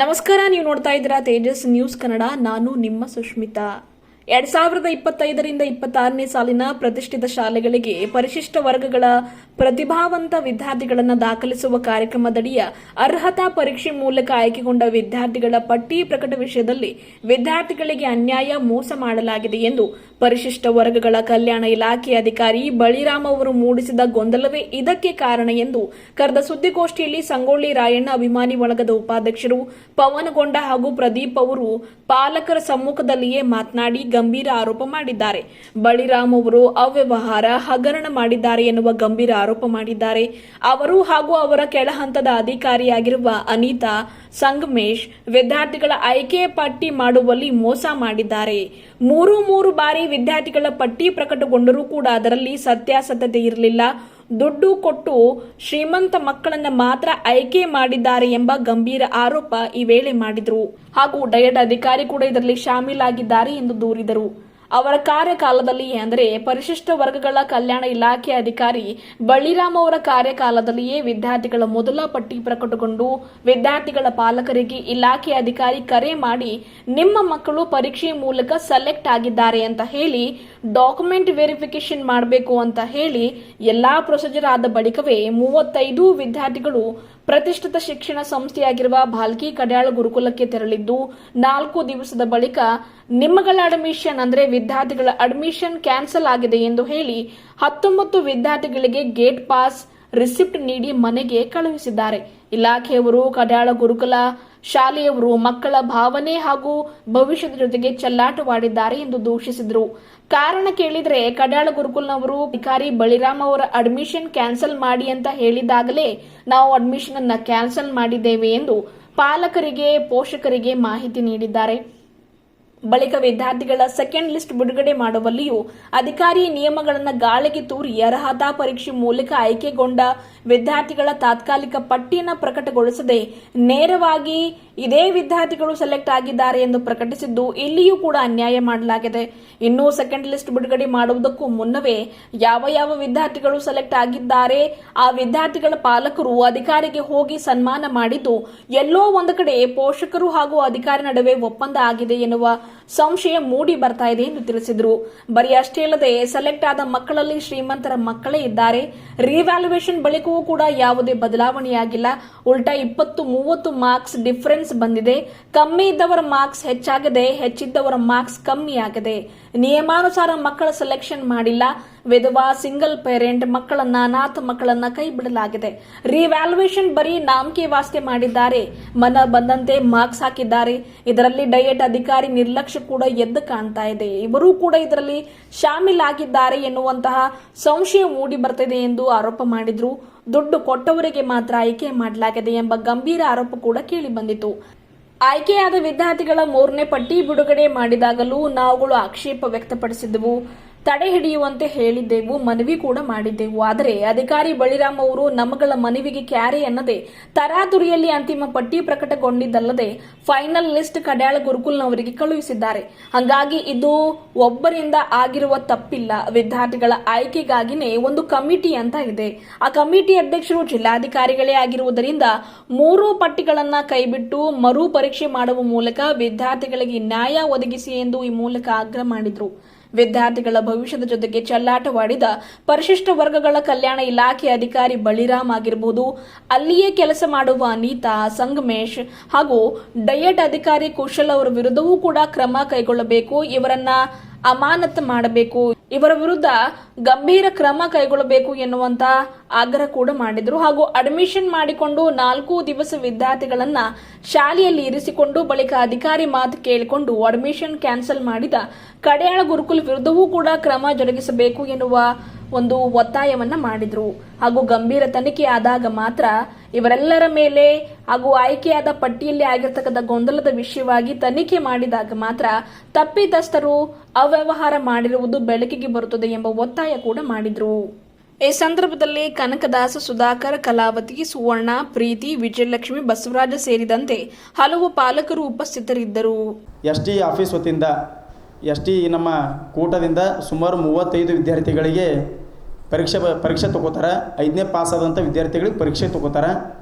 ನಮಸ್ಕಾರ, ನೀವು ನೋಡ್ತಾ ಇದ್ದೀರಾ ತೇಜಸ್ ನ್ಯೂಸ್ ಕನ್ನಡ. ನಾನು ನಿಮ್ಮ ಸುಷ್ಮಿತಾ. 2025ರಿಂದ 26ನೇ ಸಾಲಿನ ಪ್ರತಿಷ್ಠಿತ ಶಾಲೆಗಳಿಗೆ ಪರಿಶಿಷ್ಟ ವರ್ಗಗಳ ಪ್ರತಿಭಾವಂತ ವಿದ್ಯಾರ್ಥಿಗಳನ್ನು ದಾಖಲಿಸುವ ಕಾರ್ಯಕ್ರಮದಡಿಯ ಅರ್ಹತಾ ಪರೀಕ್ಷೆ ಮೂಲಕ ಆಯ್ಕೆಗೊಂಡ ವಿದ್ಯಾರ್ಥಿಗಳ ಪಟ್ಟಿ ಪ್ರಕಟ ವಿಷಯದಲ್ಲಿ ವಿದ್ಯಾರ್ಥಿಗಳಿಗೆ ಅನ್ಯಾಯ, ಮೋಸ ಮಾಡಲಾಗಿದೆ ಎಂದು ಪರಿಶಿಷ್ಟ ವರ್ಗಗಳ ಕಲ್ಯಾಣ ಇಲಾಖೆ ಅಧಿಕಾರಿ ಬಳಿರಾಮ್ ಅವರು ಮೂಡಿಸಿದ ಗೊಂದಲವೇ ಇದಕ್ಕೆ ಕಾರಣ ಎಂದು ಕರೆದ ಸುದ್ದಿಗೋಷ್ಠಿಯಲ್ಲಿ ಸಂಗೊಳ್ಳಿ ರಾಯಣ್ಣ ಅಭಿಮಾನಿ ಬಳಗದ ಉಪಾಧ್ಯಕ್ಷರು ಪವನಗೊಂಡ ಹಾಗೂ ಪ್ರದೀಪ್ ಅವರು ಪಾಲಕರ ಸಮ್ಮುಖದಲ್ಲಿಯೇ ಮಾತನಾಡಿ ಗಂಭೀರ ಆರೋಪ ಮಾಡಿದ್ದಾರೆ. ಬಳಿರಾಮ್ ಅವರು ಅವ್ಯವಹಾರ, ಹಗರಣ ಮಾಡಿದ್ದಾರೆ ಎನ್ನುವ ಗಂಭೀರ ಆರೋಪ ಮಾಡಿದ್ದಾರೆ. ಅವರು ಹಾಗೂ ಅವರ ಕೆಳಹಂತದ ಅಧಿಕಾರಿಯಾಗಿರುವ ಅನಿತಾ ಸಂಗಮೇಶ್ ವಿದ್ಯಾರ್ಥಿಗಳ ಆಯ್ಕೆ ಪಟ್ಟಿ ಮಾಡುವಲ್ಲಿ ಮೋಸ ಮಾಡಿದ್ದಾರೆ. ಮೂರು ಬಾರಿ ವಿದ್ಯಾರ್ಥಿಗಳ ಪಟ್ಟಿ ಪ್ರಕಟಗೊಂಡರೂ ಕೂಡ ಅದರಲ್ಲಿ ಸತ್ಯಾಸತ್ಯತೆ ಇರಲಿಲ್ಲ. ದುಡ್ಡು ಕೊಟ್ಟು ಶ್ರೀಮಂತ ಮಕ್ಕಳನ್ನ ಮಾತ್ರ ಆಯ್ಕೆ ಮಾಡಿದ್ದಾರೆ ಎಂಬ ಗಂಭೀರ ಆರೋಪ ಈ ವೇಳೆ ಮಾಡಿದರು. ಹಾಗೂ ಡಯಟ್ ಅಧಿಕಾರಿ ಕೂಡ ಇದರಲ್ಲಿ ಶಾಮೀಲಾಗಿದ್ದಾರೆ ಎಂದು ದೂರಿದರು. ಅವರ ಕಾರ್ಯಕಾಲದಲ್ಲಿ ಅಂದರೆ ಪರಿಶಿಷ್ಟ ವರ್ಗಗಳ ಕಲ್ಯಾಣ ಇಲಾಖೆ ಅಧಿಕಾರಿ ಬಳಿರಾಮ್ ಅವರ ಕಾರ್ಯಕಾಲದಲ್ಲಿಯೇ ವಿದ್ಯಾರ್ಥಿಗಳ ಮೊದಲ ಪಟ್ಟಿ ಪ್ರಕಟಗೊಂಡು ವಿದ್ಯಾರ್ಥಿಗಳ ಪಾಲಕರಿಗೆ ಇಲಾಖೆ ಅಧಿಕಾರಿ ಕರೆ ಮಾಡಿ ನಿಮ್ಮ ಮಕ್ಕಳು ಪರೀಕ್ಷೆ ಮೂಲಕ ಸೆಲೆಕ್ಟ್ ಆಗಿದ್ದಾರೆ ಅಂತ ಹೇಳಿ ಡಾಕ್ಯುಮೆಂಟ್ ವೆರಿಫಿಕೇಶನ್ ಮಾಡಬೇಕು ಅಂತ ಹೇಳಿ ಎಲ್ಲಾ ಪ್ರೊಸೀಜರ್ ಆದ ಬಳಿಕವೇ 35 ವಿದ್ಯಾರ್ಥಿಗಳು ಪ್ರತಿಷ್ಠಿತ ಶಿಕ್ಷಣ ಸಂಸ್ಥೆಯಾಗಿರುವ ಭಾಲ್ಕಿ ಕಡ್ಯಾಳ ಗುರುಕುಲಕ್ಕೆ ತೆರಳಿದ್ದು 4 ದಿವಸದ ಬಳಿಕ ನಿಮ್ಮಗಳ ಅಡ್ಮಿಷನ್ ಅಂದ್ರೆ ವಿದ್ಯಾರ್ಥಿಗಳ ಅಡ್ಮಿಷನ್ ಕ್ಯಾನ್ಸಲ್ ಆಗಿದೆ ಎಂದು ಹೇಳಿ 19 ವಿದ್ಯಾರ್ಥಿಗಳಿಗೆ ಗೇಟ್ ಪಾಸ್ ರಿಸಿಪ್ಟ್ ನೀಡಿ ಮನೆಗೆ ಕಳುಹಿಸಿದ್ದಾರೆ. ಇಲಾಖೆಯವರು ಕಡ್ಯಾಳ ಗುರುಕುಲ ಶಾಲೆಯವರು ಮಕ್ಕಳ ಭಾವನೆ ಹಾಗೂ ಭವಿಷ್ಯದ ಜೊತೆಗೆ ಚೆಲ್ಲಾಟವಾಡಿದ್ದಾರೆ ಎಂದು ದೂಷಿಸಿದರು. ಕಾರಣ ಕೇಳಿದ್ರೆ ಕಡ್ಯಾಳ ಗುರುಕುಲ್ನವರು ಅಧಿಕಾರಿ ಬಳಿರಾಮ್ ಅವರ ಅಡ್ಮಿಷನ್ ಕ್ಯಾನ್ಸಲ್ ಮಾಡಿ ಅಂತ ಹೇಳಿದಾಗಲೇ ನಾವು ಅಡ್ಮಿಷನ್ ಅನ್ನ ಕ್ಯಾನ್ಸಲ್ ಮಾಡಿದ್ದೇವೆ ಎಂದು ಪಾಲಕರಿಗೆ, ಪೋಷಕರಿಗೆ ಮಾಹಿತಿ ನೀಡಿದ್ದಾರೆ. ಬಳಿಕ ವಿದ್ಯಾರ್ಥಿಗಳ ಸೆಕೆಂಡ್ ಲಿಸ್ಟ್ ಬಿಡುಗಡೆ ಮಾಡುವಲ್ಲಿಯೂ ಅಧಿಕಾರಿ ನಿಯಮಗಳನ್ನು ಗಾಳಿಗೆ ತೂರಿ ಅರ್ಹತಾ ಪರೀಕ್ಷೆ ಮೂಲಕ ಆಯ್ಕೆಗೊಂಡ ವಿದ್ಯಾರ್ಥಿಗಳ ತಾತ್ಕಾಲಿಕ ಪಟ್ಟಿಯನ್ನು ಪ್ರಕಟಗೊಳಿಸದೆ ನೇರವಾಗಿ ಇದೇ ವಿದ್ಯಾರ್ಥಿಗಳು ಸೆಲೆಕ್ಟ್ ಆಗಿದ್ದಾರೆ ಎಂದು ಪ್ರಕಟಿಸಿದ್ದು ಇಲ್ಲಿಯೂ ಕೂಡ ಅನ್ಯಾಯ ಮಾಡಲಾಗಿದೆ. ಇನ್ನು ಸೆಕೆಂಡ್ ಲಿಸ್ಟ್ ಬಿಡುಗಡೆ ಮಾಡುವುದಕ್ಕೂ ಮುನ್ನವೇ ಯಾವ ವಿದ್ಯಾರ್ಥಿಗಳು ಸೆಲೆಕ್ಟ್ ಆಗಿದ್ದಾರೆ ಆ ವಿದ್ಯಾರ್ಥಿಗಳ ಪಾಲಕರು ಅಧಿಕಾರಿಗೆ ಹೋಗಿ ಸನ್ಮಾನ ಮಾಡಿದ್ದು ಎಲ್ಲೋ ಒಂದು ಕಡೆ ಪೋಷಕರು ಹಾಗೂ ಅಧಿಕಾರಿ ನಡುವೆ ಒಪ್ಪಂದ ಆಗಿದೆ ಎನ್ನುವ ಸಂಶಯ ಮೂಡಿ ಬರ್ತಾ ಇದೆ ಎಂದು ತಿಳಿಸಿದರು. ಬರೀ ಅಷ್ಟೇ ಅಲ್ಲದೆ ಸೆಲೆಕ್ಟ್ ಆದ ಮಕ್ಕಳಲ್ಲಿ ಶ್ರೀಮಂತರ ಮಕ್ಕಳೇ ಇದ್ದಾರೆ. ರಿವ್ಯಾಲ್ಯೂಯೇಷನ್ ಬಳಿಕವೂ ಕೂಡ ಯಾವುದೇ ಬದಲಾವಣೆಯಾಗಿಲ್ಲ. ಉಲ್ಟಾ 20-30 ಮಾರ್ಕ್ಸ್ ಡಿಫರೆನ್ಸ್ ಬಂದಿದೆ. ಕಮ್ಮಿ ಇದ್ದವರ ಮಾರ್ಕ್ಸ್ ಹೆಚ್ಚಾಗಿದೆ, ಹೆಚ್ಚಿದ್ದವರ ಮಾರ್ಕ್ಸ್ ಕಮ್ಮಿ ಆಗಿದೆ. ನಿಯಮಾನುಸಾರ ಮಕ್ಕಳ ಸೆಲೆಕ್ಷನ್ ಮಾಡಿಲ್ಲ. ವಿಧವಾ, ಸಿಂಗಲ್ ಪೇರೆಂಟ್ ಮಕ್ಕಳನ್ನ, ಅನಾಥ ಮಕ್ಕಳನ್ನ ಕೈ ಬಿಡಲಾಗಿದೆ. ರಿವ್ಯಾಲ್ಯೂಯೇಷನ್ ಬರೀ ನಾಮಕೆ ವಾಸ್ತೆ ಮಾಡಿದ್ದಾರೆ. ಮನ ಬಂದಂತೆ ಮಾರ್ಕ್ಸ್ ಹಾಕಿದ್ದಾರೆ. ಇದರಲ್ಲಿ ಡಯಟ್ ಅಧಿಕಾರಿ ನಿರ್ಲಕ್ಷ್ಯ ಕೂಡ ಎದ್ದು ಕಾಣ್ತಾ ಇದೆ. ಇವರು ಕೂಡ ಇದರಲ್ಲಿ ಶಾಮೀಲಾಗಿದ್ದಾರೆ ಎನ್ನುವಂತಹ ಸಂಶಯ ಮೂಡಿ ಬರ್ತಿದೆ ಎಂದು ಆರೋಪ ಮಾಡಿದ್ರು. ದುಡ್ಡು ಕೊಟ್ಟವರಿಗೆ ಮಾತ್ರ ಆಯ್ಕೆ ಮಾಡಲಾಗಿದೆ ಎಂಬ ಗಂಭೀರ ಆರೋಪ ಕೂಡ ಕೇಳಿ ಬಂದಿತು. ಆಯ್ಕೆಯಾದ ವಿದ್ಯಾರ್ಥಿಗಳ 3ನೇ ಪಟ್ಟಿ ಬಿಡುಗಡೆ ಮಾಡಿದಾಗಲೂ ನಾವುಗಳು ಆಕ್ಷೇಪ ವ್ಯಕ್ತಪಡಿಸಿದ್ದೆವು, ತಡೆ ಹಿಡಿಯುವಂತೆ ಹೇಳಿದ್ದೆವು, ಮನವಿ ಕೂಡ ಮಾಡಿದ್ದೆವು. ಆದರೆ ಅಧಿಕಾರಿ ಬಳಿರಾಮ್ ಅವರು ನಮ್ಮಗಳ ಮನವಿಗೆ ಕ್ಯಾರೆ ಅನ್ನದೆ ತರಾತುರಿಯಲ್ಲಿ ಅಂತಿಮ ಪಟ್ಟಿ ಪ್ರಕಟಗೊಂಡಿದ್ದಲ್ಲದೆ ಫೈನಲ್ ಲಿಸ್ಟ್ ಕಡ್ಯಾಳ ಗುರುಕುಲ್ನವರಿಗೆ ಕಳುಹಿಸಿದ್ದಾರೆ. ಹಾಗಾಗಿ ಇದು ಒಬ್ಬರಿಂದ ಆಗಿರುವ ತಪ್ಪಿಲ್ಲ. ವಿದ್ಯಾರ್ಥಿಗಳ ಆಯ್ಕೆಗಾಗಿನೇ ಒಂದು ಕಮಿಟಿ ಅಂತ ಇದೆ. ಆ ಕಮಿಟಿ ಅಧ್ಯಕ್ಷರು ಜಿಲ್ಲಾಧಿಕಾರಿಗಳೇ ಆಗಿರುವುದರಿಂದ 3 ಪಟ್ಟಿಗಳನ್ನ ಕೈಬಿಟ್ಟು ಮರು ಪರೀಕ್ಷೆ ಮಾಡುವ ಮೂಲಕ ವಿದ್ಯಾರ್ಥಿಗಳಿಗೆ ನ್ಯಾಯ ಒದಗಿಸಿ ಎಂದು ಈ ಮೂಲಕ ಆಗ್ರಹ ಮಾಡಿದರು. ವಿದ್ಯಾರ್ಥಿಗಳ ಭವಿಷ್ಯದ ಜೊತೆಗೆ ಚೆಲ್ಲಾಟವಾಡಿದ ಪರಿಶಿಷ್ಟ ವರ್ಗಗಳ ಕಲ್ಯಾಣ ಇಲಾಖೆ ಅಧಿಕಾರಿ ಬಳಿರಾಮ್ ಆಗಿರಬಹುದು, ಅಲ್ಲಿಯೇ ಕೆಲಸ ಮಾಡುವ ಅನಿತಾ ಸಂಗಮೇಶ್ ಹಾಗೂ ಡಯಟ್ ಅಧಿಕಾರಿ ಕುಶಲ್ ಅವರ ವಿರುದ್ಧವೂ ಕೂಡ ಕ್ರಮ ಕೈಗೊಳ್ಳಬೇಕು, ಇವರನ್ನ ಅಮಾನತು ಮಾಡಬೇಕು, ಇವರ ವಿರುದ್ಧ ಗಂಭೀರ ಕ್ರಮ ಕೈಗೊಳ್ಳಬೇಕು ಎನ್ನುವಂತ ಆಗ್ರಹ ಕೂಡ ಮಾಡಿದ್ರು. ಹಾಗೂ ಅಡ್ಮಿಷನ್ ಮಾಡಿಕೊಂಡು 4 ದಿವಸ ವಿದ್ಯಾರ್ಥಿಗಳನ್ನ ಶಾಲೆಯಲ್ಲಿ ಇರಿಸಿಕೊಂಡು ಬಳಿಕ ಅಧಿಕಾರಿ ಮಾತು ಕೇಳಿಕೊಂಡು ಅಡ್ಮಿಷನ್ ಕ್ಯಾನ್ಸಲ್ ಮಾಡಿದ ಕಡ್ಯಾಳ ಗುರುಕುಲ್ ವಿರುದ್ಧವೂ ಕೂಡ ಕ್ರಮ ಜರುಗಿಸಬೇಕು ಎನ್ನುವ ಒಂದು ಒತ್ತಾಯವನ್ನ ಮಾಡಿದ್ರು. ಹಾಗೂ ಗಂಭೀರ ತನಿಖೆ ಆದಾಗ ಮಾತ್ರ ಇವರೆಲ್ಲರ ಮೇಲೆ ಹಾಗೂ ಆಯ್ಕೆಯಾದ ಪಟ್ಟಿಯಲ್ಲಿ ಆಗಿರತಕ್ಕಂಥ ಗೊಂದಲದ ವಿಷಯವಾಗಿ ತನಿಖೆ ಮಾಡಿದಾಗ ಮಾತ್ರ ತಪ್ಪಿತಸ್ಥರು ಅವ್ಯವಹಾರ ಮಾಡಿರುವುದು ಬೆಳಕಿಗೆ ಬರುತ್ತದೆ ಎಂಬ ಒತ್ತಾಯ ಕೂಡ ಮಾಡಿದ್ರು. ಈ ಸಂದರ್ಭದಲ್ಲಿ ಕನಕದಾಸ, ಸುಧಾಕರ್, ಕಲಾವತಿ, ಸುವರ್ಣ, ಪ್ರೀತಿ, ವಿಜಯಲಕ್ಷ್ಮಿ, ಬಸವರಾಜ ಸೇರಿದಂತೆ ಹಲವು ಪಾಲಕರು ಉಪಸ್ಥಿತರಿದ್ದರು. ಎಸ್ಟಿ ಆಫೀಸ್ ವತಿಯಿಂದ ಎಸ್ಟಿ ನಮ್ಮ ಕೂಟದಿಂದ ಸುಮಾರು 35 ವಿದ್ಯಾರ್ಥಿಗಳಿಗೆ ಪರೀಕ್ಷೆ ತಗೋತಾರೆ. 5ನೇ ಪಾಸ್ ಆದಂಥ ವಿದ್ಯಾರ್ಥಿಗಳಿಗೆ ಪರೀಕ್ಷೆ ತಗೋತಾರೆ.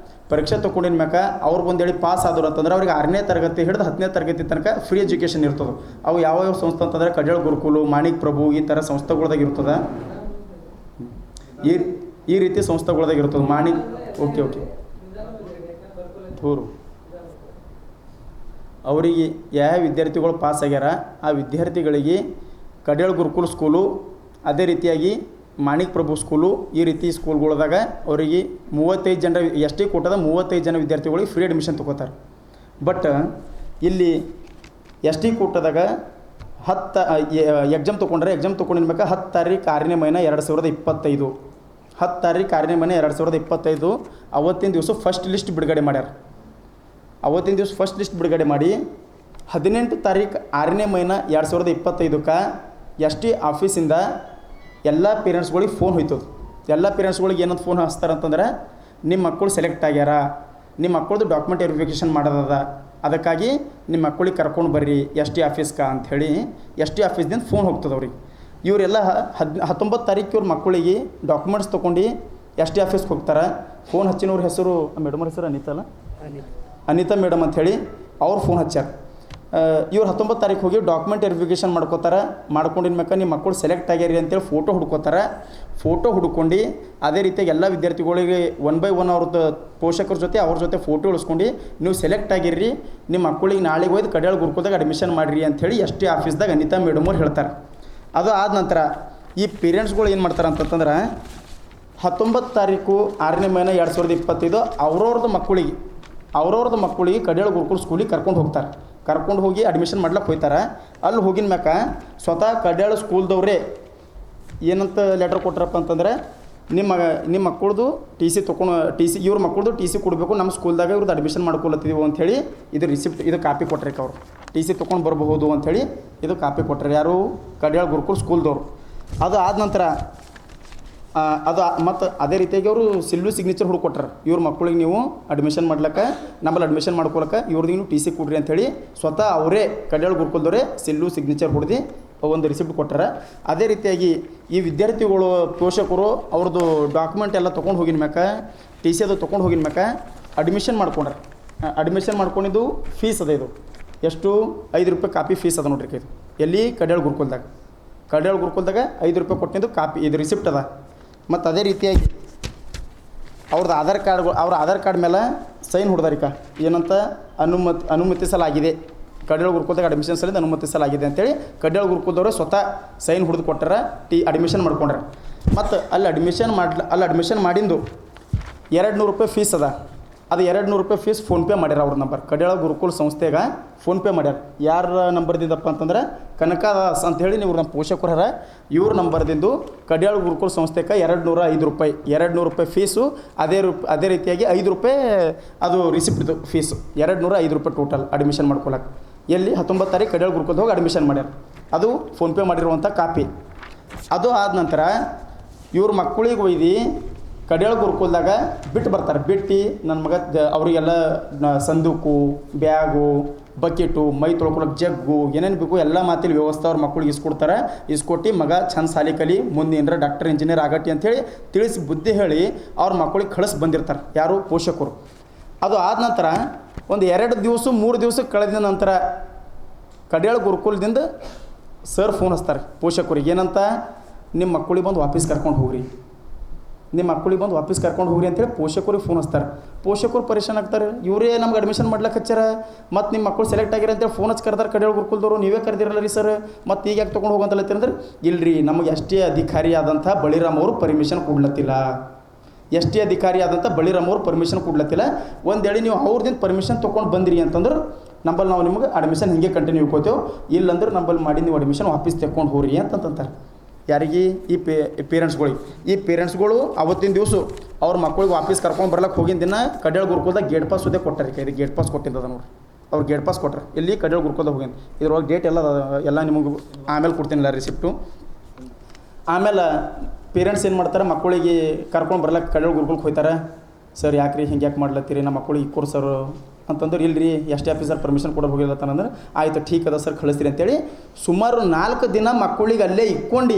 ಪರೀಕ್ಷೆ ತೊಗೊಂಡಿನ ಮ್ಯಾಕ ಅವ್ರು ಬಂದೇಳಿ ಪಾಸ್ ಆದ್ರು ಅಂತಂದ್ರೆ ಅವ್ರಿಗೆ 6ನೇ ತರಗತಿ ಹಿಡಿದು 10ನೇ ತರಗತಿ ತನಕ ಫ್ರೀ ಎಜುಕೇಷನ್ ಇರ್ತದೆ. ಅವು ಯಾವ ಸಂಸ್ಥೆ ಅಂತಂದ್ರೆ ಕಡ್ಯಾಳ ಗುರುಕುಲು, ಮಾಣಿಕ್ ಪ್ರಭು ಈ ಥರ ಸಂಸ್ಥೆಗಳ್ದಾಗ ಇರ್ತದೆ. ಈ ರೀತಿ ಸಂಸ್ಥೆಗಳ್ದಾಗ ಇರ್ತದೆ. ಮಾಣಿಕ್ ಓಕೆ ಹೂರು ಅವರಿಗೆ ಯಾವ ವಿದ್ಯಾರ್ಥಿಗಳು ಪಾಸ್ ಆಗ್ಯಾರ ಆ ವಿದ್ಯಾರ್ಥಿಗಳಿಗೆ ಕಡ್ಯಾಳ ಗುರುಕುಲ್ ಸ್ಕೂಲು, ಅದೇ ರೀತಿಯಾಗಿ ಮಾಣಿಕ್ ಪ್ರಭು ಸ್ಕೂಲು, ಈ ರೀತಿ ಸ್ಕೂಲ್ಗಳದಾಗ ಅವರಿಗೆ 35 ಜನ ಎಸ್ ಟಿ ಕೋಟಾದ 35 ಜನ ವಿದ್ಯಾರ್ಥಿಗಳಿಗೆ ಫ್ರೀ ಅಡ್ಮಿಷನ್ ತೊಗೋತಾರೆ. ಬಟ್ ಇಲ್ಲಿ ಎಸ್ ಟಿ ಕೋಟಾದಾಗ 10 ಎಕ್ಸಾಮ್ ತೊಗೊಂಡ್ರೆ ಎಕ್ಸಾಮ್ ತೊಗೊಂಡಿನ ಮ್ಯಾಕ 10 ತಾರೀಕು 6ನೇ ಮಹಿನೆ 2025 10 ತಾರೀಕು 6ನೇ ಮಹಿನೆ 2025 ಅವತ್ತಿನ ದಿವಸ ಫಸ್ಟ್ ಲಿಸ್ಟ್ ಬಿಡುಗಡೆ ಮಾಡ್ಯಾರ. ಅವತ್ತಿನ ದಿವಸ ಫಸ್ಟ್ ಲಿಸ್ಟ್ ಬಿಡುಗಡೆ ಮಾಡಿ 18 ತಾರೀಕು 6ನೇ ಮಹಿನೆ 2025ಕ್ಕೆ ಎಸ್ ಟಿ ಆಫೀಸಿಂದ ಎಲ್ಲ ಪೇರೆಂಟ್ಸ್ಗಳಿಗೆ ಫೋನ್ ಹೋಯ್ತದೆ. ಎಲ್ಲ ಪೇರೆಂಟ್ಸ್ಗಳಿಗೆ ಏನಂತ ಫೋನ್ ಹಚ್ತಾರೆ ಅಂತಂದ್ರೆ, ನಿಮ್ಮ ಮಕ್ಕಳು ಸೆಲೆಕ್ಟ್ ಆಗ್ಯಾರ, ನಿಮ್ಮ ಮಕ್ಕಳದು ಡಾಕ್ಯುಮೆಂಟ್ ವೆರಿಫಿಕೇಷನ್ ಮಾಡೋದದ, ಅದಕ್ಕಾಗಿ ನಿಮ್ಮ ಮಕ್ಕಳಿಗೆ ಕರ್ಕೊಂಡು ಬರ್ರಿ ಎಸ್ ಟಿ ಆಫೀಸ್ಗೆ ಅಂಥೇಳಿ ಎಸ್ ಟಿ ಆಫೀಸ್ದಿಂದ ಫೋನ್ ಹೋಗ್ತದೆ ಅವ್ರಿಗೆ. ಇವರೆಲ್ಲ 19 ತಾರೀಕು ಇವ್ರ ಮಕ್ಕಳಿಗೆ ಡಾಕ್ಯುಮೆಂಟ್ಸ್ ತೊಗೊಂಡು ಎಸ್ ಟಿ ಆಫೀಸ್ಗೆ ಹೋಗ್ತಾರೆ. ಫೋನ್ ಹಚ್ಚಿನವ್ರ ಹೆಸರು ಮೇಡಮ್ ಹೆಸರು ಅನಿತಾ ಮೇಡಮ್ ಅಂಥೇಳಿ ಅವ್ರು ಫೋನ್ ಹಚ್ಚಾರ. ಇವ್ರು 19 ತಾರೀಕು ಹೋಗಿ ಡಾಕ್ಯುಮೆಂಟ್ ವೆರಿಫಿಕೇಷನ್ ಮಾಡ್ಕೋತಾರೆ. ಮಾಡ್ಕೊಂಡಿನ ಮ್ಯಾಕ ನಿಮ್ಮ ಮಕ್ಕಳು ಸೆಲೆಕ್ಟ್ ಆಗ್ಯಾರಿ ಅಂತೇಳಿ ಫೋಟೋ ಹುಡ್ಕೋತಾರೆ. ಫೋಟೋ ಹುಡ್ಕೊಂಡು ಅದೇ ರೀತಿಯಾಗಿ ಎಲ್ಲ ವಿದ್ಯಾರ್ಥಿಗಳಿಗೆ 1 by 1 ಅವ್ರದ್ದು ಪೋಷಕರ ಜೊತೆ ಅವ್ರ ಜೊತೆ ಫೋಟೋ ಉಳಿಸ್ಕೊಂಡು ನೀವು ಸೆಲೆಕ್ಟ್ ಆಗಿರ್ರಿ, ನಿಮ್ಮ ಮಕ್ಕಳಿಗೆ ನಾಳೆಗೆ ಹೋಯ್ದು ಕಡ್ಯಾಳ ಗುರುಕುಲ್ದಾಗ ಅಡ್ಮಿಷನ್ ಮಾಡಿರಿ ಅಂಥೇಳಿ ಎಸ್ ಟಿ ಆಫೀಸ್ದಾಗ ಅನಿತಾ ಮೇಡಮ್ ಅವ್ರು ಹೇಳ್ತಾರೆ. ಅದು ಆದ ನಂತರ ಈ ಪೇರೆಂಟ್ಸ್ಗಳು ಏನು ಮಾಡ್ತಾರೆ ಅಂತಂದ್ರೆ, 19 ತಾರೀಕು 6ನೇ ಮಹಿನೆ 2025 ಅವ್ರವ್ರದ್ದು ಮಕ್ಕಳಿಗೆ ಕಡ್ಯಾಳ ಗುರುಕುಲ್ ಸ್ಕೂಲಿಗೆ ಕರ್ಕೊಂಡು ಹೋಗಿ ಅಡ್ಮಿಷನ್ ಮಾಡ್ಲಿಕ್ಕೆ ಹೋಗ್ತಾರೆ. ಅಲ್ಲಿ ಹೋಗಿನ ಮ್ಯಾಕ ಸ್ವತಃ ಕಡ್ಯಾಳ ಸ್ಕೂಲ್ದವ್ರೇ ಏನಂತ ಲೆಟ್ರ್ ಕೊಟ್ರಪ್ಪ ಅಂತಂದ್ರೆ, ನಿಮ್ಮ ಮಕ್ಕಳದು ಟಿ ಸಿ ಇವ್ರ ಮಕ್ಕಳದು ಟಿ ಸಿ ಕೊಡಬೇಕು, ನಮ್ಮ ಸ್ಕೂಲ್ದಾಗ ಇವ್ರದ್ದು ಅಡ್ಮಿಷನ್ ಮಾಡ್ಕೊಳತ್ತಿದ್ದೀವಿ ಅಂಥೇಳಿ ಇದು ರಿಸಿಪ್ಟ್ ಇದು ಕಾಪಿ ಕೊಟ್ರಿ. ಅವರು ಟಿ ಸಿ ತೊಗೊಂಡು ಬರಬಹುದು ಅಂಥೇಳಿ ಇದು ಕಾಪಿ ಕೊಟ್ರಿ. ಯಾರು? ಕಡ್ಯಾಳ ಗುರುಕುಲ್ ಸ್ಕೂಲ್ದವ್ರು. ಅದು ಆದ ನಂತರ ಮತ್ತು ಅದೇ ರೀತಿಯಾಗಿ ಅವರು ಸಿಗ್ನೇಚರ್ ಹುಡುಕೊಟ್ರೆ, ಇವ್ರ ಮಕ್ಕಳಿಗೆ ನೀವು ಅಡ್ಮಿಷನ್ ಮಾಡ್ಲಿಕ್ಕೆ ನಮ್ಮಲ್ಲಿ ಅಡ್ಮಿಷನ್ ಮಾಡ್ಕೊಳಕ್ಕೆ ಇವ್ರದ್ದು ನೀವು ಟಿ ಸಿ ಕೊಡ್ರಿ ಅಂಥೇಳಿ ಸ್ವತಃ ಅವರೇ ಕಡ್ಯಾಳ ಗುರುಕುಲ್ದವರೇ ಸಿಗ್ನೇಚರ್ ಹೊಡೆದು ಒಂದು ರಿಸಿಪ್ಟ್ ಕೊಟ್ಟಾರೆ. ಅದೇ ರೀತಿಯಾಗಿ ಈ ವಿದ್ಯಾರ್ಥಿಗಳು ಪೋಷಕರು ಅವ್ರದ್ದು ಡಾಕ್ಯುಮೆಂಟ್ ಎಲ್ಲ ತೊಗೊಂಡು ಹೋಗಿನ ಮ್ಯಾಕ ಟಿ ಸಿ ಅದು ತೊಗೊಂಡು ಹೋಗಿನ ಮ್ಯಾಕ ಅಡ್ಮಿಷನ್ ಮಾಡ್ಕೊಂಡಿದ್ದು ಫೀಸ್ ಅದ. ಇದು ಎಷ್ಟು? 5 ರೂಪಾಯಿ ಕಾಪಿ ಫೀಸ್ ಅದ ನೋಡ್ರಿ. ಇದು ಎಲ್ಲಿ? ಕಡ್ಯಾಳ ಗುರುಕುಲ್ದಾಗ 5 ರೂಪಾಯಿ ಕೊಟ್ಟಿದ್ದು ಕಾಪಿ ಇದು ರಿಸಿಪ್ಟ್ ಅದ. ಮತ್ತು ಅದೇ ರೀತಿಯಾಗಿ ಅವ್ರ ಆಧಾರ್ ಕಾರ್ಡ್ ಮೇಲೆ ಸೈನ್ ಹೊಡೆದಾರಿಕ ಏನಂತ ಅನುಮತಿಸಲಾಗಿದೆ, ಕಡ್ಯಾಳ ಗುರುಕುಲ್ದಾಗ ಅಡ್ಮಿಷನ್ ಸಲಿಂದ ಅನುಮತಿಸಲಾಗಿದೆ ಅಂತೇಳಿ ಕಡ್ಯಾಳ ಗುರುಕುಲ್ದವ್ರು ಸ್ವತಃ ಸೈನ್ ಹೊಡೆದು ಕೊಟ್ಟಾರ, ಅಡ್ಮಿಷನ್ ಮಾಡ್ಕೊಂಡ್ರೆ. ಮತ್ತು ಅಲ್ಲಿ ಅಡ್ಮಿಷನ್ ಮಾಡಿಂದು 200 ರೂಪಾಯಿ ಫೀಸ್ ಅದ. ಅದು 200 ರೂಪಾಯಿ ಫೀಸ್ ಫೋನ್ಪೇ ಮಾಡ್ಯಾರ. ಅವ್ರ ನಂಬರ್ ಕಡ್ಯಾಳ ಗುರುಕುಲ್ ಸಂಸ್ಥೆಗೆ ಫೋನ್ಪೇ ಮಾಡ್ಯಾರ. ಯಾರ ನಂಬರ್ದಿಂದಪ್ಪ ಅಂತಂದ್ರೆ ಕನಕದಾಸ್ ಅಂಥೇಳಿ ನೀವು ನಮ್ಮ ಪೋಷಕರು ಹರ, ಇವ್ರ ನಂಬರ್ದಿಂದು ಕಡ್ಯಾಳ ಗುರುಕುಲ್ ಸಂಸ್ಥೆಗೆ 205 ರೂಪಾಯಿ ಫೀಸು. ಅದೇ ರೀತಿಯಾಗಿ 5 ರೂಪಾಯಿ ಅದು ರಿಸಿಪ್ಟ್ದು ಫೀಸು. 205 ರೂಪಾಯಿ ಟೋಟಲ್ ಅಡ್ಮಿಷನ್ ಮಾಡ್ಕೊಳಕ್ಕೆ. ಎಲ್ಲಿ? 19 ತಾರೀಕು ಕಡ್ಯಾಳ ಗುರುಕುಲ್ದಾಗ ಹೋಗಿ ಅಡ್ಮಿಷನ್ ಮಾಡ್ಯಾರ. ಅದು ಫೋನ್ಪೇ ಮಾಡಿರುವಂಥ ಕಾಪಿ. ಅದು ಆದ ನಂತರ ಇವ್ರ ಮಕ್ಕಳಿಗೆ ಒಯ್ದು ಕಡ್ಯಾಳ ಗುರುಕುಲ್ದಾಗ ಬಿಟ್ಟು ಬರ್ತಾರೆ. ಬಿಟ್ಟು ನನ್ನ ಮಗ ಅವರಿಗೆಲ್ಲ ಸಂದೂಕು, ಬ್ಯಾಗು, ಬಕೆಟು, ಮೈ ತೊಳ್ಕೊಳಕ್ಕೆ ಜಗ್ಗು, ಏನೇನು ಬೇಕು ಎಲ್ಲ ಮಾತಿನ ವ್ಯವಸ್ಥೆ ಅವ್ರ ಮಕ್ಕಳಿಗೆ ಇಸ್ಕೊಟ್ಟು ಮಗ ಚಂದ ಸಾಲಿ ಕಲಿ, ಮುಂದೆ ಏನಾರ ಡಾಕ್ಟರ್ ಇಂಜಿನಿಯರ್ ಆಗಟ್ಟಿ ಅಂಥೇಳಿ ತಿಳಿಸಿ ಬುದ್ಧಿ ಹೇಳಿ ಅವ್ರ ಮಕ್ಕಳಿಗೆ ಕಳಿಸಿ ಬಂದಿರ್ತಾರೆ. ಯಾರು? ಪೋಷಕರು. ಅದು ಆದ ನಂತರ ಒಂದು 2 ದಿವಸ 3 ದಿವಸ ಕಳೆದ ನಂತರ ಕಡ್ಯಾಳ ಗುರುಕುಲದಿಂದ ಸರ್ ಫೋನ್ ಹಚ್ತಾರೆ ಪೋಷಕರಿಗೆ. ಏನಂತ? ನಿಮ್ಮ ಮಕ್ಕಳಿಗೆ ಬಂದು ವಾಪಸ್ ಕರ್ಕೊಂಡು ಹೋಗ್ರಿ ಅಂತೇಳಿ ಪೋಷಕರಿಗೆ ಫೋನ್ ಹಚ್ತಾರೆ. ಪೋಷಕರು ಪರೇಶಾನ್ ಆಗ್ತಾರೆ. ಇವರೇ ನಮ್ಗೆ ಅಡ್ಮಿಷನ್ ಮಾಡ್ಲಿಕ್ಕೆ ಹಚ್ಚಾರ, ಮತ್ತು ನಿಮ್ಮ ಮಕ್ಕಳು ಸೆಲೆಕ್ಟ್ ಆಗಿರ ಅಂತೇಳಿ ಫೋನ್ ಹಚ್ಚಿ ಕರ್ದಾರೆ ಕಡ್ಯಾಳ ಗುರುಕುಲ್ದವರು. ನೀವೇ ಕರೆದಿರಲ್ಲ ರೀ ಸರ್, ಮತ್ತು ಈಗ ಯಾಕೆ ತೊಗೊಂಡು ಹೋಗಂತಲತ್ತೀರಿ ಅಂದ್ರೆ, ಇಲ್ಲರಿ ನಮಗೆ ಎಸ್ ಟಿ ಅಧಿಕಾರಿ ಆದಂಥ ಬಳಿರಾಮ್ ಅವರು ಪರ್ಮಿಷನ್ ಕೊಡ್ಲತ್ತಿಲ್ಲ. ಒಂದು ವೇಳೆ ನೀವು ಅವ್ರದಿಂದ ಪರ್ಮಿಷನ್ ತೊಗೊಂಡು ಬಂದಿರಿ ಅಂತಂದ್ರೆ ನಂಬಲ್ಲಿ ನಾವು ನಿಮಗೆ ಅಡ್ಮಿಷನ್ ಹಿಂಗೆ ಕಂಟಿನ್ಯೂ ಇಟ್ಕೋತೇವೆ, ಇಲ್ಲಂದ್ರೆ ನಂಬಲ್ಲಿ ಮಾಡಿ ನೀವು ಅಡ್ಮಿಷನ್ ವಾಪಸ್ ತೆಕ್ಕೊಂಡು ಹೋಗ್ರಿ ಅಂತಂತಾರೆ. ಯಾರಿಗೆ? ಈ ಪೇರೆಂಟ್ಸ್ಗಳು ಅವತ್ತಿನ ದಿವಸ ಅವ್ರ ಮಕ್ಕಳಿಗೆ ವಾಪಸ್ ಕರ್ಕೊಂಡು ಬರ್ಲಿಕ್ಕೆ ಹೋಗಿನ ದಿನ ಕಡ್ಯಾಳ ಗುರುಕುಲ್ದಾಗ ಗೇಟ್ ಪಾಸ್ ಸುದ್ದೇ ಕೊಟ್ಟಾರೆ. ಇದು ಗೇಟ್ ಪಾಸ್ ಕೊಟ್ಟಿದ್ದದ ನೋಡ್ರಿ. ಅವ್ರು ಗೇಟ್ ಪಾಸ್ ಕೊಟ್ರೆ ಇಲ್ಲಿ ಕಡ್ಯಾಳ ಗುರುಕುಲ್ದಾಗ ಹೋಗಿದ್ದು. ಇದ್ರೊಳಗೆ ಡೇಟ್ ಎಲ್ಲ ನಿಮಗೆ ಆಮೇಲೆ ಕೊಡ್ತೀನಿಲ್ಲ ರಿಸಿಪ್ಟು. ಆಮೇಲೆ ಪೇರೆಂಟ್ಸ್ ಏನು ಮಾಡ್ತಾರೆ, ಮಕ್ಕಳಿಗೆ ಕರ್ಕೊಂಡು ಬರ್ಲಿಕ್ಕೆ ಕಡ್ಯಾಳ ಗುರುಕುಲ್ಗೆ ಹೋಗ್ತಾರೆ. ಸರ್ ಯಾಕ್ರಿ ಹಿಂಗೆ ಯಾಕೆ ಮಾಡ್ಲತ್ತೀರಿ, ನಮ್ಮ ಮಕ್ಕಳಿಗೆ ಕೊಡ್ಸರು ಅಂತಂದ್ರೆ, ಇಲ್ಲರಿ ಎಸ್ ಟಿ ಆಫೀಸರ್ ಪರ್ಮಿಷನ್ ಕೊಡೋದು ಹೋಗಿಲ್ಲತ್ತಂದ್ರೆ, ಆಯಿತು ಠೀಕ್ ಅದ ಸರ್ ಕಳಿಸ್ತೀರಿ ಅಂತೇಳಿ ಸುಮಾರು 4 ದಿನ ಮಕ್ಕಳಿಗೆ ಅಲ್ಲೇ ಇಕ್ಕೊಂಡು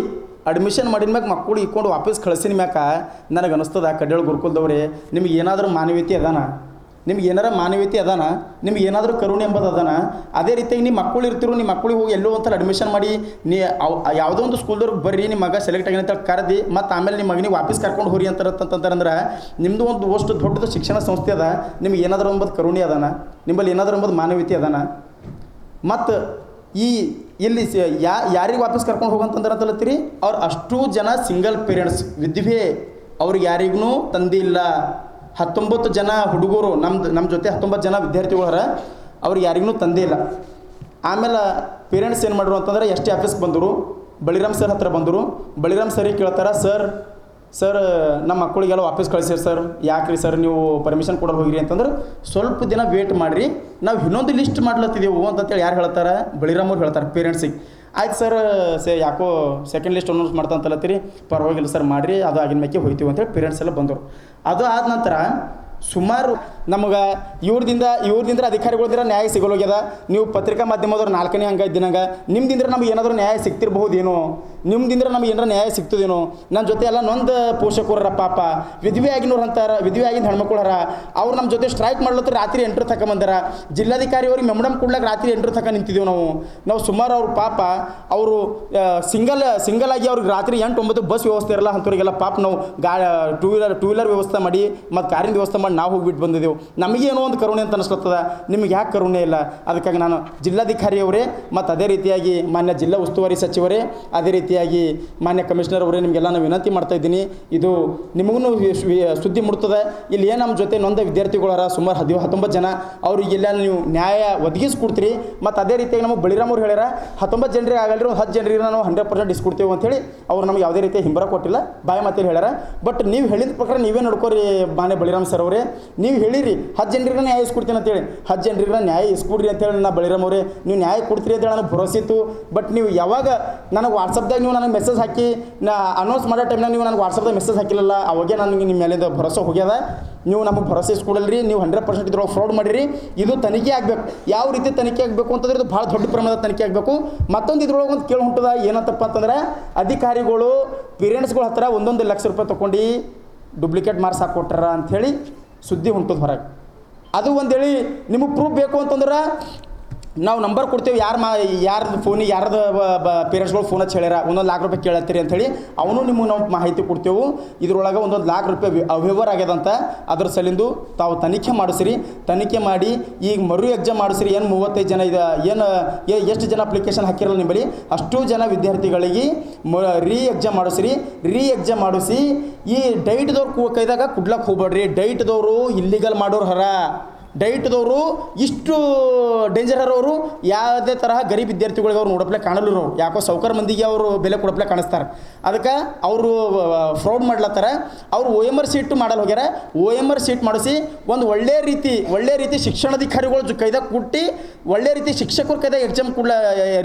ಅಡ್ಮಿಷನ್ ಮಾಡಿದ ಮ್ಯಾಗ ಮಕ್ಕಳು ಇಕ್ಕೊಂಡು ವಾಪಸ್ ಕಳ್ಸಿನ ಮ್ಯಾಕ ನನಗೆ ಅನಿಸ್ತದ ಕಡ್ಯಾಳ ಗುರುಕುಲದವ್ರೆ ನಿಮ್ಗೆ ಏನಾದರೂ ಮಾನವೀಯತೆ ಅದಾನ, ನಿಮ್ಗೆ ಏನಾರ ಮಾನವೀಯತೆ ಅದಾನ, ನಿಮ್ಗೆ ಏನಾದರೂ ಕರುಣೆ ಎಂಬುದು ಅದಾನ. ಅದೇ ರೀತಿಯಾಗಿ ನಿಮ್ಮ ಮಕ್ಕಳು ಇರ್ತಿರು, ನಿಮ್ಮ ಮಕ್ಕಳಿಗೆ ಹೋಗಿ ಎಲ್ಲೋ ಒಂಥರ ಅಡ್ಮಿಷನ್ ಮಾಡಿ ಯಾವುದೋ ಒಂದು ಸ್ಕೂಲ್ದವ್ರಿಗೆ ಬರ್ರಿ ನಿಮ್ಮ ಮಗ ಸೆಲೆಕ್ಟ್ ಆಗಿ ಅಂತ ಕರೆದಿ ಮತ್ತು ಆಮೇಲೆ ನಿಮ್ಮ ಮಗನಿಗೆ ವಾಪಸ್ ಕರ್ಕೊಂಡು ಹೋರಿ ಅಂತಂದ್ರೆ ನಿಮ್ಮದು ಒಂದು ಅಷ್ಟು ದೊಡ್ಡದು ಶಿಕ್ಷಣ ಸಂಸ್ಥೆ ಅದ. ನಿಮ್ಗೆ ಏನಾದರೂ ಎಂಬುದು ಕರುಣೆ ಅದಾನ, ನಿಮ್ಮಲ್ಲಿ ಏನಾದರೂ ಎಂಬುದು ಮಾನವೀಯತೆ ಅದಾನ. ಮತ್ತು ಇಲ್ಲಿ ಯಾರಿಗೆ ವಾಪಸ್ ಕರ್ಕೊಂಡು ಹೋಗಂತಂದ್ರೆ ಅಂತಲತ್ತೀರಿ, ಅವ್ರು ಅಷ್ಟೂ ಜನ ಸಿಂಗಲ್ ಪೇರೆಂಟ್ಸ್ ವಿದ್ವೆ, ಅವ್ರಿಗೆ ಯಾರಿಗೂ ತಂದೆ ಇಲ್ಲ. 19 ಜನ ಹುಡುಗರು ನಮ್ಮ ಜೊತೆ 19 ಜನ ವಿದ್ಯಾರ್ಥಿಗಳರ, ಅವ್ರಿಗೆ ಯಾರಿಗೂ ತಂದೆ ಇಲ್ಲ. ಆಮೇಲೆ ಪೇರೆಂಟ್ಸ್ ಏನು ಮಾಡಿದ್ರು ಅಂತಂದ್ರೆ ಎಸ್ ಟಿ ಆಫೀಸ್ಗೆ ಬಂದರು, ಬಳಿರಾಮ್ ಸರ್ ಹತ್ರ ಬಂದರು. ಬಳಿರಾಮ್ ಸರಿಗೆ ಕೇಳ್ತಾರೆ, ಸರ್ ನಮ್ಮ ಮಕ್ಕಳಿಗೆಲ್ಲ ವಾಪಸ್ ಕಳಿಸಿರಿ ಸರ್, ಯಾಕ್ರಿ ಸರ್ ನೀವು ಪರ್ಮಿಷನ್ ಕೊಡೋರು ಹೋಗಿರಿ ಅಂತಂದ್ರೆ ಸ್ವಲ್ಪ ದಿನ ವೇಟ್ ಮಾಡಿರಿ, ನಾವು ಇನ್ನೊಂದು ಲಿಸ್ಟ್ ಮಾಡ್ಲತ್ತಿದ್ದೆವು ಅಂತೇಳಿ ಯಾರು ಹೇಳ್ತಾರೆ, ಬಳಿರಾಮ್ ಅವ್ರು ಹೇಳ್ತಾರೆ ಪೇರೆಂಟ್ಸಿಗೆ. ಆಯ್ತು ಸರ್, ಯಾಕೋ ಸೆಕೆಂಡ್ ಲಿಸ್ಟ್ ಅನೌನ್ಸ್ ಮಾಡ್ತಂತಲತ್ತೀರಿ, ಪರವಾಗಿಲ್ಲ ಸರ್ ಮಾಡಿರಿ, ಅದು ಆಗಿನ ಮೇಕೆ ಹೋಯ್ತೀವಿ ಅಂತೇಳಿ ಪೇರೆಂಟ್ಸ್ ಎಲ್ಲ ಬಂದರು. ಅದು ಆದ ನಂತರ ಸುಮಾರು ನಮಗೆ ಇವ್ರದಿಂದ ಅಧಿಕಾರಿಗಳದಿಂದ ನ್ಯಾಯ ಸಿಗೋಗ್ಯದ. ನೀವು ಪತ್ರಿಕಾ ಮಾಧ್ಯಮದವ್ರು 4ನೇ ಅಂಗ ಇದ್ದಿನಾಗ ನಿಮ್ದಿಂದ ನಮಗೆ ಏನಾದರೂ ನ್ಯಾಯ ಸಿಗ್ತಿರ್ಬಹುದೇನೋ, ನಿಮ್ದಿಂದ ನಮಗೆ ಏನಾರ ನ್ಯಾಯ ಸಿಗ್ತದೇನೋ. ನನ್ನ ಜೊತೆ ಎಲ್ಲ ನೊಂದು ಪೋಷಕರ ಪಾಪ ವಿಧವೆ ಆಗಿನವ್ರು ಅಂತಾರೆ, ವಿಧವೆ ಆಗಿನ ಹೆಣ್ಮಕ್ಳರ ಅವ್ರು ನಮ್ಮ ಜೊತೆ ಸ್ಟ್ರೈಕ್ ಮಾಡ್ಲತ್ತರ, ರಾತ್ರಿ 8 ತಕ ಬಂದಾರ. ಜಿಲ್ಲಾಧಿಕಾರಿ ಅವ್ರಿಗೆ ಮೆಮೊಡಮ್ ಕೊಡ್ಲಾಕ ರಾತ್ರಿ 8 ತಕ ನಿಂತಿದ್ದೀವಿ ನಾವು ಸುಮಾರು. ಅವ್ರ ಪಾಪ ಅವರು ಸಿಂಗಲ್ ಆಗಿ ಅವ್ರಿಗೆ ರಾತ್ರಿ 8-9 ಬಸ್ ವ್ಯವಸ್ಥೆ ಇರಲ್ಲ, ಅಂಥವ್ರಿಗೆಲ್ಲ ಪಾಪ ನಾವು ಟೂ ವೀಲರ್ ವ್ಯವಸ್ಥೆ ಮಾಡಿ ಮತ್ತು ಕಾರಿನ ವ್ಯವಸ್ಥೆ ಮಾಡಿ ನಾವು ಹೋಗಿಬಿಟ್ಟು ಬಂದಿದ್ದೆವು. ನಮಗೇನೋ ಒಂದು ಕರುಣೆ ಅಂತ ಅನಿಸ್ಲತ್ತದ, ನಿಮಗೆ ಯಾಕೆ ಕರುಣೆ ಇಲ್ಲ? ಅದಕ್ಕಾಗಿ ನಾನು ಜಿಲ್ಲಾಧಿಕಾರಿಯವರೇ ಮತ್ತು ಅದೇ ರೀತಿಯಾಗಿ ಮಾನ್ಯ ಜಿಲ್ಲಾ ಉಸ್ತುವಾರಿ ಸಚಿವರೇ, ಅದೇ ರೀತಿಯಾಗಿ ಮಾನ್ಯ ಕಮಿಷನರ್ ಅವರೇ, ನಿಮಗೆಲ್ಲ ನಾನು ವಿನಂತಿ ಮಾಡ್ತಾ ಇದ್ದೀನಿ. ಇದು ನಿಮಗೂ ಸುದ್ದಿ ಮುಟ್ತದೆ. ಇಲ್ಲಿ ಏನು ನಮ್ಮ ಜೊತೆ ನೊಂದ ವಿದ್ಯಾರ್ಥಿಗಳಾರ ಸುಮಾರು 19 ಜನ, ಅವರಿಗೆಲ್ಲ ನೀವು ನ್ಯಾಯ ಒದಗಿಸ್ಕೊಡ್ತೀರಿ. ಮತ್ತು ಅದೇ ರೀತಿಯಾಗಿ ನಮಗೆ ಬಳಿರಾಮ್ ಅವ್ರು ಹೇಳ್ಯಾರ 19 ಜನರಿಗೆ ಆಗಲ್ರಿ, ಒಂದು 10 ಜನರಿಗೆ ನಾವು 100% ಇಸ್ಕೊಡ್ತೇವೆ ಅಂತೇಳಿ ಅವ್ರು ನಮ್ಗೆ ಯಾವುದೇ ರೀತಿಯ ಹಿಂಬರ ಕೊಟ್ಟಿಲ್ಲ, ಬಾಯಿ ಮಾತೇಳಿ ಹೇಳ್ಯಾರ. ಬಟ್ ನೀವು ಹೇಳಿದ ಪ್ರಕಾರ ನೀವೇ ನಡ್ಕೋರಿ ಮಾನ್ಯ ಬಳಿರಾಮ್ ಸರ್ ಅವರೇ, ನೀವು ಹೇಳಿರಿ 10 ಜನರಿಗೆ ನ್ಯಾಯ ಇಸ್ಕೊಡ್ತೀನಿ ಅಂತೇಳಿ. 10 ಜನರಿಗೆ ನ್ಯಾಯ ಇಸ್ಕೊಡ್ರಿ ಅಂತೇಳಿ ನಾ ಬಳಿರಾಮ್ ಅವರೇ ನೀವು ನ್ಯಾಯ ಕೊಡ್ತೀರಿ ಅಂತೇಳಿ ನನಗೆ ಭರೋಸೆ ಇತ್ತು. ಬಟ್ ನೀವು ಯಾವಾಗ ನನಗೆ ವಾಟ್ಸಪ್ದಾಗ ನೀವು ನನಗೆ ಮೆಸೇಜ್ ಹಾಕಿ ನಾ ಅನೌನ್ಸ್ ಮಾಡೋ ಟೈಮ್ನಾಗ ನೀವು ನನಗೆ ವಾಟ್ಸಪ್ದಾಗ ಮೆಸೇಜ್ ಹಾಕಿಲ್ಲಲ್ಲ, ಅವಾಗೇ ನನಗೆ ನಿಮ್ಮ ಮೇಲಿಂದ ಭರೋಸೆ ಹೋಗ್ಯದ. ನೀವು ನಮಗೆ ಭರೋಸೆ ಇಸ್ಕೊಡಲ್ರಿ, ನೀವು 100% ಇದ್ರೊಳಗೆ ಫ್ರಾಡ್ ಮಾಡಿರಿ. ಇದು ತನಿಖೆ ಆಗಬೇಕು. ಯಾವ ರೀತಿ ತನಿಖೆ ಆಗಬೇಕು ಅಂತಂದ್ರೆ ಇದು ಭಾಳ ದೊಡ್ಡ ಪ್ರಮಾಣದ ತನಿಖೆ ಆಗಬೇಕು. ಮತ್ತೊಂದು ಇದ್ರೊಳಗೆ ಒಂದು ಕೇಳಿ ಹೊಂಟದ ಏನಂತಪ್ಪ ಅಂತಂದ್ರೆ, ಅಧಿಕಾರಿಗಳು ಪೇರೆಂಟ್ಸ್ಗಳ ಹತ್ರ 1 ಲಕ್ಷ ರೂಪಾಯಿ ತೊಗೊಂಡು ಡೂಪ್ಲಿಕೇಟ್ ಮಾರ್ಕ್ಸ್ ಹಾಕ್ಕೊಟ್ಟಾರ ಅಂಥೇಳಿ ಸುದ್ದಿ ಹೊಂಟದ ಹೊರಗೆ. ಅದು ಒಂದೇಳಿ ನಿಮಗೆ ಪ್ರೂಫ್ ಬೇಕು ಅಂತಂದ್ರೆ ನಾವು ನಂಬರ್ ಕೊಡ್ತೇವೆ, ಯಾರ್ದು ಫೋನಿಗೆ ಯಾರ್ದು ಪೇರೆಂಟ್ಸ್ಗಳು ಫೋನ್ ಹಚ್ಚಿ ಹೇಳ್ಯಾರ 1 ಲಕ್ಷ ರೂಪಾಯಿ ಕೇಳತ್ತೀರಿ ಅಂಥೇಳಿ ಅವನು ನಿಮಗೆ ನಾವು ಮಾಹಿತಿ ಕೊಡ್ತೇವೆ. ಇದ್ರೊಳಗೆ 1 ಲಕ್ಷ ರೂಪಾಯಿ ಅವ್ಯವಹಾರ ಆಗ್ಯದಂತ. ಅದ್ರ ಸಲಿಂದು ತಾವು ತನಿಖೆ ಮಾಡಿಸ್ರಿ, ತನಿಖೆ ಮಾಡಿ ಈಗ ಮರು ಎಕ್ಸಾಮ್ ಮಾಡಿಸ್ರಿ. ಏನು 35 ಜನ ಇದೆ, ಎಷ್ಟು ಜನ ಅಪ್ಲಿಕೇಶನ್ ಹಾಕಿರಲ್ಲ ನಿಮ್ಮಲ್ಲಿ, ಅಷ್ಟು ಜನ ವಿದ್ಯಾರ್ಥಿಗಳಿಗೆ ರೀ ಎಕ್ಸಾಮ್ ಮಾಡಿಸಿ. ಈ ಡೈಟ್ದವ್ರು ಕೈದಾಗ ಕುಡ್ಲಕ್ಕೆ ಹೋಗ್ಬೇಡ್ರಿ. ಡೈಟ್ದವರು ಇಲ್ಲಿಗಲ್ ಮಾಡೋರು ಹರ, ಡೈಟ್ದವರು ಇಷ್ಟು ಡೇಂಜರ್ ಅವರು. ಯಾವುದೇ ತರಹ ಗರೀಬ್ ವಿದ್ಯಾರ್ಥಿಗಳಿಗೆ ಅವ್ರು ನೋಡಪ್ಲೆ ಕಾಣಲ್ಲ, ಯಾಕೋ ಸೌಕರ ಮಂದಿಗೆ ಅವರು ಬೆಲೆ ಕೊಡಪ್ಲೆ ಕಾಣಿಸ್ತಾರೆ. ಅದಕ್ಕೆ ಅವರು ಫ್ರಾಡ್ ಮಾಡ್ಲತ್ತಾರ. ಅವರು OMR ಶೀಟ್ ಮಾಡಲು ಹೋಗ್ಯಾರ. OMR ಶೀಟ್ ಮಾಡಿಸಿ ಒಂದು ಒಳ್ಳೆ ರೀತಿ ಶಿಕ್ಷಣಾಧಿಕಾರಿಗಳು ಕೈದಾಗ ಕೊಟ್ಟು ಒಳ್ಳೆ ರೀತಿ ಶಿಕ್ಷಕರ ಕೈದಾಗ ಎಕ್ಸಾಮ್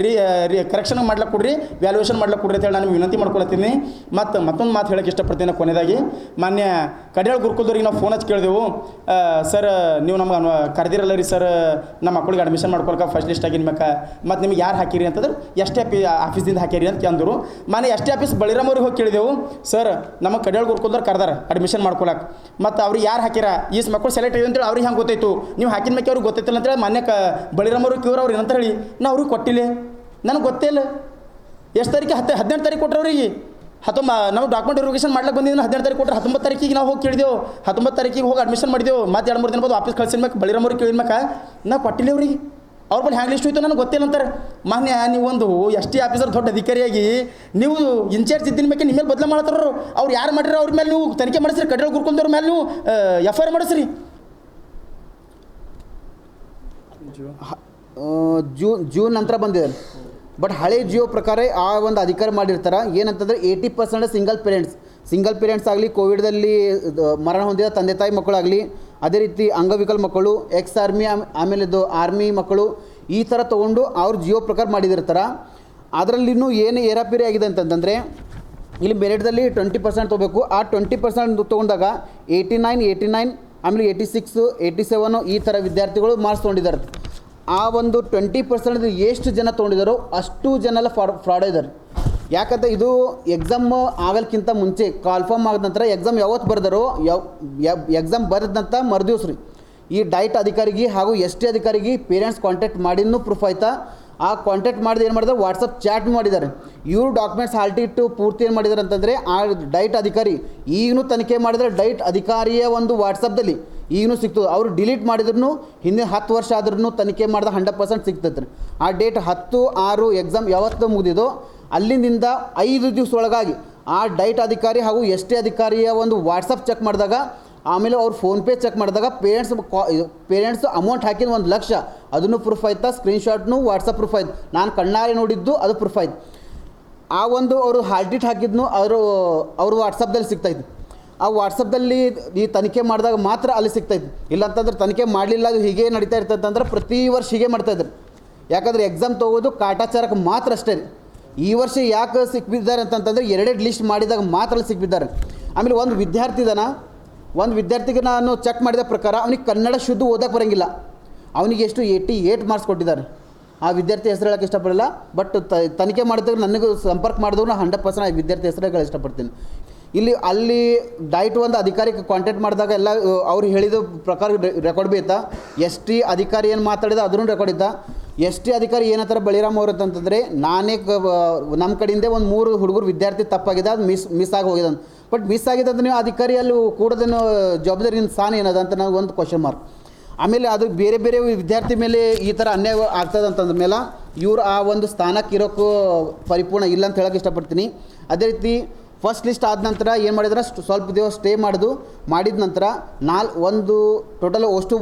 ಕರೆಕ್ಷನ್ ಮಾಡ್ಲಿಕ್ಕೆ ಕೊಡ್ರಿ, ವ್ಯಾಲ್ಯೂಯೇಷನ್ ಮಾಡ್ಲಿಕ್ಕೆ ಕೊಡ್ರಿ ಅಂತೇಳಿ ನಾನು ವಿನಂತಿ ಮಾಡ್ಕೊಳ್ತೀನಿ. ಮತ್ತೊಂದು ಮಾತು ಹೇಳೋಕ್ಕೆ ಇಷ್ಟಪಡ್ತೀನಿ. ಕೊನೆಯದಾಗಿ ಮಾನ್ಯ ಕಡ್ಯಾಳ ಗುರುಕುಲದವ್ರಿಗೆ ನಾವು ಫೋನ್ ಹಚ್ಚಿ ಕೇಳಿದೆವು, ಸರ್ ನೀವು ನಮ್ಗೆ ಕರೆದಿರಲ್ಲ ರೀ ಸರ್, ನಮ್ಮ ಮಕ್ಕಳಿಗೆ ಅಡ್ಮಿಷನ್ ಮಾಡ್ಕೊಳಕ್ಕೆ ಫಸ್ಟ್ ಲಿಸ್ಟ್ ಆಗಿನ ಮ್ಯಾಕ ಮತ್ತು ನಿಮ್ಗೆ ಯಾರು ಹಾಕಿರಿ ಅಂತಂದ್ರೆ ST ಆಫೀಸಿಂದ ಹಾಕಿರಿ ಅಂತ ಅಂದರು. ಮಾನ್ಯ ST ಆಫೀಸ್ ಬಳಿರಾಮ್ ಅವ್ರಿಗೆ ಹೋಗಿ ಕೇಳಿದೆವು, ಸರ್ ನಮ್ಮ ಕಡ್ಯಾಳ ಗುರುಕುಲದವ್ರು ಕರೆದಾರ ಅಡ್ಮಿಷನ್ ಮಾಡ್ಕೊಳಕ್ಕೆ, ಮತ್ತು ಅವ್ರಿಗೆ ಯಾರು ಹಾಕಿರ ಈಸ್ ಮಕ್ಕಳು ಸೆಲೆಕ್ಟ್ ಆಗಿ ಅಂತೇಳಿ ಅವ್ರಿಗೆ ಹೆಂಗೆ ಗೊತ್ತಾಯ್ತು, ನೀವು ಹಾಕಿದ ಮ್ಯಾಕೆ ಅವ್ರಿಗೆ ಗೊತ್ತೈತಿಲ್ಲ ಅಂತೇಳಿ ಮಾನ್ಯ ಬಳಿರಾಮ್ ಅವ್ರಿಗೆ ಕೇವ್ರು ಅವ್ರು ಏನಂತ ಹೇಳಿ ನಾ ಅವ್ರಿಗೆ ಕೊಟ್ಟಿಲ್ಲ, ನನಗೆ ಗೊತ್ತೇ ಇಲ್ಲ. ಎಷ್ಟು ತಾರೀಕು 18 ತಾರೀಕು ಕೊಟ್ಟರೆ ಅವ್ರಿಗೆ ನಾವು ಡಾಕ್ಯುಮೆಂಟ್ ವೆರಿಫಿಕೇಷನ್ ಮಾಡ್ಲಿಕ್ಕೆ ಬಂದಿದ್ದು 18 ತಾರೀಕು ಕೊಟ್ಟರೆ 19 ತಾರೀಕಿಗೆ ನಾವು ಹೋಗಿ ಕೇಳಿದೆವು. 19 ತಾರೀಕಿಗೆ ಹೋಗಿ ಅಡ್ಮಿಷನ್ ಮಾಡಿದೆವು. ಮತ್ತೆ 2-3 ದಿನ ಬಂದು ವಾಪಸ್ ಕಳ್ಸಿದ ಮ್ಯಾಕೆ ಬಳಿರಾಮ್ ಅವ್ರಿಗೆ ಕೇಳಿದ ಮ್ಯಾಕೆ ನಾವು ಕೊಟ್ಟಿಲ್ಲ ಅವ್ರಿಗೆ. ಅವ್ರ ಬಳಿ ಹ್ಯಾಂಗ್ ಲಿಸ್ಟ್ ಹೋಯ್ತು ನನಗೆ ಗೊತ್ತಿಲ್ಲ ಅಂತಾರೆ. ಮಾನ್ಯ ನೀವು ಒಂದು ST ಆಫೀಸರ್ ದೊಡ್ಡ ಅಧಿಕಾರಿಯಾಗಿ ನೀವು ಇನ್ಚಾರ್ಜ್ ಇದ್ದಿನ ಮೇಲೆ ನಿಮ್ಮ ಮೇಲೆ ಬದಲು ಮಾಡ್ತಾರ. ಅವ್ರು ಯಾರು ಮಾಡಿರೋ ಅವ್ರ ಮೇಲೆ ನೀವು ತನಿಖೆ ಮಾಡಿಸ್ರಿ, ಕಡ್ಯಾಳ ಗುರುಕುಲದವ್ರ ಮೇಲೆ ನೀವು FIR ಮಾಡಿಸ್ರಿ. ಜೂನ್ ನಂತರ ಬಂದಿದೆ. ಬಟ್ ಹಳೆ ಜಿಯೋ ಪ್ರಕಾರ ಆ ಒಂದು ಅಧಿಕಾರ ಮಾಡಿರ್ತಾರೆ ಏನಂತಂದರೆ 80% ಸಿಂಗಲ್ ಪೇರೆಂಟ್ಸ್ ಆಗಲಿ, ಕೋವಿಡ್ದಲ್ಲಿ ಮರಣ ಹೊಂದಿದ ತಂದೆ ತಾಯಿ ಮಕ್ಕಳಾಗಲಿ, ಅದೇ ರೀತಿ ಅಂಗವಿಕಲ ಮಕ್ಕಳು, ಎಕ್ಸ್ ಆರ್ಮಿ, ಆಮೇಲೆ ಆರ್ಮಿ ಮಕ್ಕಳು, ಈ ಥರ ತೊಗೊಂಡು ಅವ್ರು ಜಿಯೋ ಪ್ರಕಾರ ಮಾಡಿದಿರ್ತಾರೆ. ಅದರಲ್ಲಿನೂ ಏನು ಏರಾಪೇರಿ ಆಗಿದೆ ಅಂತಂದರೆ ಇಲ್ಲಿ ಮೆರಿಟ್ದಲ್ಲಿ 20% ತೊಗೋಬೇಕು. ಆ 20% ತೊಗೊಂಡಾಗ 89 ಆಮೇಲೆ 86, 87 ಈ ಥರ ವಿದ್ಯಾರ್ಥಿಗಳು ಮಾರ್ಕ್ಸ್ ತೊಗೊಂಡಿದ್ದಾರೆ. ಆ ಒಂದು 20% ಎಷ್ಟು ಜನ ತೊಗೊಂಡಿದ್ದಾರೋ ಅಷ್ಟು ಜನ ಎಲ್ಲ ಫ್ರಾಡ್ ಇದ್ದಾರೆ. ಯಾಕಂದ್ರೆ ಇದು ಎಕ್ಸಾಮ್ ಆಗಲ್ಕಿಂತ ಮುಂಚೆ ಕಾಲ್ಫಾರ್ಮ್ ಆದ ನಂತರ ಎಕ್ಸಾಮ್ ಯಾವತ್ತು ಬರ್ದಾರೋ ಎಕ್ಸಾಮ್ ಬರೆದಂಥ ಮರುದಿವ್ಸ ರೀ ಈ ಡೈಟ್ ಅಧಿಕಾರಿಗೆ ಹಾಗೂ ST ಅಧಿಕಾರಿಗೆ ಪೇರೆಂಟ್ಸ್ ಕಾಂಟ್ಯಾಕ್ಟ್ ಮಾಡಿನೂ ಪ್ರೂಫ್ ಆಯ್ತಾ. ಆ ಕಾಂಟ್ಯಾಕ್ಟ್ ಮಾಡಿದ ಏನು ಮಾಡಿದ್ರೆ ವಾಟ್ಸಪ್ ಚಾಟ್ ಮಾಡಿದ್ದಾರೆ. ಇವರು ಡಾಕ್ಯುಮೆಂಟ್ಸ್ ಹಾಲ್ಟಿ ಇಟ್ಟು ಪೂರ್ತಿ ಏನು ಮಾಡಿದ್ದಾರೆ ಅಂತಂದರೆ ಆ ಡೈಟ್ ಅಧಿಕಾರಿ ಈಗಲೂ ತನಿಖೆ ಮಾಡಿದರೆ ಡೈಟ್ ಅಧಿಕಾರಿಯ ಒಂದು ವಾಟ್ಸಪ್ದಲ್ಲಿ ಈಗಲೂ ಸಿಗ್ತದೆ. ಅವರು ಡಿಲೀಟ್ ಮಾಡಿದ್ರು ಹಿಂದಿನ 10 ವರ್ಷ ಆದ್ರೂ ತನಿಖೆ ಮಾಡಿದ 100% ಸಿಗ್ತೈತೆ ರೀ. ಆ ಡೇಟ್ 10/6 ಎಕ್ಸಾಮ್ ಯಾವತ್ತು ಮುಗಿದಿದೋ ಅಲ್ಲಿಂದ 5 ದಿವಸ ಒಳಗಾಗಿ ಆ ಡೈಟ್ ಅಧಿಕಾರಿ ಹಾಗೂ ST ಅಧಿಕಾರಿಯ ಒಂದು ವಾಟ್ಸಪ್ ಚೆಕ್ ಮಾಡಿದಾಗ ಆಮೇಲೆ ಅವ್ರು ಫೋನ್ಪೇ ಚೆಕ್ ಮಾಡಿದಾಗ ಪೇರೆಂಟ್ಸ್ ಅಮೌಂಟ್ ಹಾಕಿದ 1 ಲಕ್ಷ ಅದನ್ನು ಪ್ರೂಫ್ ಆಯ್ತಾ. ಸ್ಕ್ರೀನ್ಶಾಟ್ನು ವಾಟ್ಸಪ್ ಪ್ರೂಫ್ ಆಯ್ತು. ನಾನು ಕಣ್ಣಾರೆ ನೋಡಿದ್ದು ಅದು ಪ್ರೂಫ್ ಆಯ್ತು. ಆ ಒಂದು ಅವರು ಹಾಲ್ಟಿಟ್ ಹಾಕಿದ್ನು ಅವರು ವಾಟ್ಸಪ್ದಲ್ಲಿ ಸಿಗ್ತಾಯಿತ್ತು. ಆ ವಾಟ್ಸಪ್ದಲ್ಲಿ ಈ ತನಿಖೆ ಮಾಡಿದಾಗ ಮಾತ್ರ ಅಲ್ಲಿ ಸಿಗ್ತಾಯಿತ್ತು. ಇಲ್ಲಾಂತಂದ್ರೆ ತನಿಖೆ ಮಾಡಲಿಲ್ಲ ಅದು ಹೀಗೆ ನಡೀತಾ ಇರ್ತೈತಂದ್ರೆ ಪ್ರತಿ ವರ್ಷ ಹೀಗೆ ಮಾಡ್ತಾಯಿದ್ರು. ಯಾಕಂದರೆ ಎಕ್ಸಾಮ್ ತೊಗೋದು ಕಾಟಾಚಾರಕ್ಕೆ ಮಾತ್ರ ಅಷ್ಟೇ ರೀ. ಈ ವರ್ಷ ಯಾಕೆ ಸಿಕ್ಬಿದ್ದಾರೆ ಅಂತಂತಂದರೆ 2 ಲಿಸ್ಟ್ ಮಾಡಿದಾಗ ಮಾತ್ರ ಅಲ್ಲಿ ಸಿಕ್ಬಿದ್ದಾರೆ. ಆಮೇಲೆ ಒಂದು ವಿದ್ಯಾರ್ಥಿಗೆ ನಾನು ಚೆಕ್ ಮಾಡಿದ ಪ್ರಕಾರ ಅವನಿಗೆ ಕನ್ನಡ ಶುದ್ಧ ಓದಕ್ಕೆ ಬರೋಂಗಿಲ್ಲ. ಅವನಿಗೆ ಎಷ್ಟು 88 ಮಾರ್ಕ್ಸ್ ಕೊಟ್ಟಿದ್ದಾರೆ. ಆ ವಿದ್ಯಾರ್ಥಿ ಹೆಸರು ಹೇಳೋಕ್ಕೆ ಇಷ್ಟಪಡಲ್ಲ. ಬಟ್ ತನಿಖೆ ಮಾಡಿದಾಗ ನನಗೆ ಸಂಪರ್ಕ ಮಾಡಿದವ್ರು ನಾನು 100% ಆ ವಿದ್ಯಾರ್ಥಿ ಹೆಸರು ಹೇಳಕ್ಕೆ ಇಷ್ಟಪಡ್ತೀನಿ. ಅಲ್ಲಿ ಡೈಟ್ ಒಂದು ಅಧಿಕಾರಿಗೆ ಕಾಂಟ್ಯಾಕ್ಟ್ ಮಾಡಿದಾಗ ಎಲ್ಲ ಅವ್ರು ಹೇಳಿದ ಪ್ರಕಾರ ರೆಕಾರ್ಡ್ ಬಿ ಐತಾ. ST ಅಧಿಕಾರಿ ಏನು ಮಾತಾಡಿದ ಅದನ್ನು ರೆಕಾರ್ಡ್ ಇದ್ದ. ST ಅಧಿಕಾರಿ ಏನಂತಾರೆ ಬಳಿರಾಮ್ ಅವ್ರು ಅಂತಂತಂದರೆ ನಾನೇ ನಮ್ಮ ಕಡೆಯಿಂದ ಒಂದು 3 ಹುಡುಗರು ವಿದ್ಯಾರ್ಥಿ ತಪ್ಪಾಗಿದೆ ಅದು ಮಿಸ್ ಆಗಿ ಹೋಗಿದೆ ಅಂತ. ಬಟ್ ಮಿಸ್ ಆಗಿದೆ ಅಂತ ನೀವು ಅಧಿಕಾರಿ ಅಲ್ಲಿ ಕೂಡೋದೇನು ಜವಾಬ್ದಾರಿ ಸ್ಥಾನ ಏನದ ಅಂತ ನನಗೆ ಒಂದು ಕ್ವಶನ್ ಮಾರ್ಕ್. ಆಮೇಲೆ ಅದು ಬೇರೆ ವಿದ್ಯಾರ್ಥಿ ಮೇಲೆ ಈ ಥರ ಅನ್ಯಾಯ ಆಗ್ತದೆ ಅಂತಂದ ಮೇಲೆ ಇವರು ಆ ಒಂದು ಸ್ಥಾನಕ್ಕೆ ಇರೋಕ್ಕೂ ಪರಿಪೂರ್ಣ ಇಲ್ಲ ಅಂತ ಹೇಳೋಕ್ಕೆ ಇಷ್ಟಪಡ್ತೀನಿ. ಅದೇ ರೀತಿ ಫಸ್ಟ್ ಲಿಸ್ಟ್ ಆದ ನಂತರ ಏನು ಮಾಡಿದ್ರೆ ಸ್ವಲ್ಪ ದಿವಸ ಸ್ಟೇ ಮಾಡಿದ ನಂತರ ಟೋಟಲ್ ಅಷ್ಟು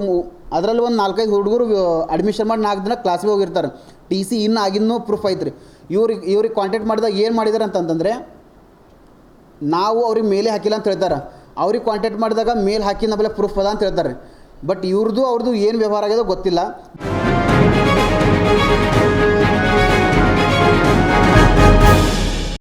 ಅದರಲ್ಲಿ ಒಂದು 4-5 ಹುಡುಗರು ಅಡ್ಮಿಷನ್ ಮಾಡಿ 4 ದಿನ ಕ್ಲಾಸಿಗೆ ಹೋಗಿರ್ತಾರೆ. TC ಇನ್ನು ಆಗಿನ್ನೂ ಪ್ರೂಫ್ ಐತ್ರಿ. ಇವ್ರಿಗೆ ಕಾಂಟ್ಯಾಕ್ಟ್ ಮಾಡಿದಾಗ ಏನು ಮಾಡಿದ್ದಾರೆ ಅಂತಂತಂದರೆ ನಾವು ಅವ್ರಿಗೆ ಮೇಲೆ ಹಾಕಿಲ್ಲ ಅಂತ ಹೇಳ್ತಾರೆ. ಅವ್ರಿಗೆ ಕಾಂಟ್ಯಾಕ್ಟ್ ಮಾಡಿದಾಗ ಮೇಲ್ ಹಾಕಿ ನಮ್ಮಲ್ಲಿ ಪ್ರೂಫ್ ಅದ ಅಂತ ಹೇಳ್ತಾರೆ. ಬಟ್ ಅವ್ರದ್ದು ಏನು ವ್ಯವಹಾರ ಆಗ್ಯದೋ ಗೊತ್ತಿಲ್ಲ.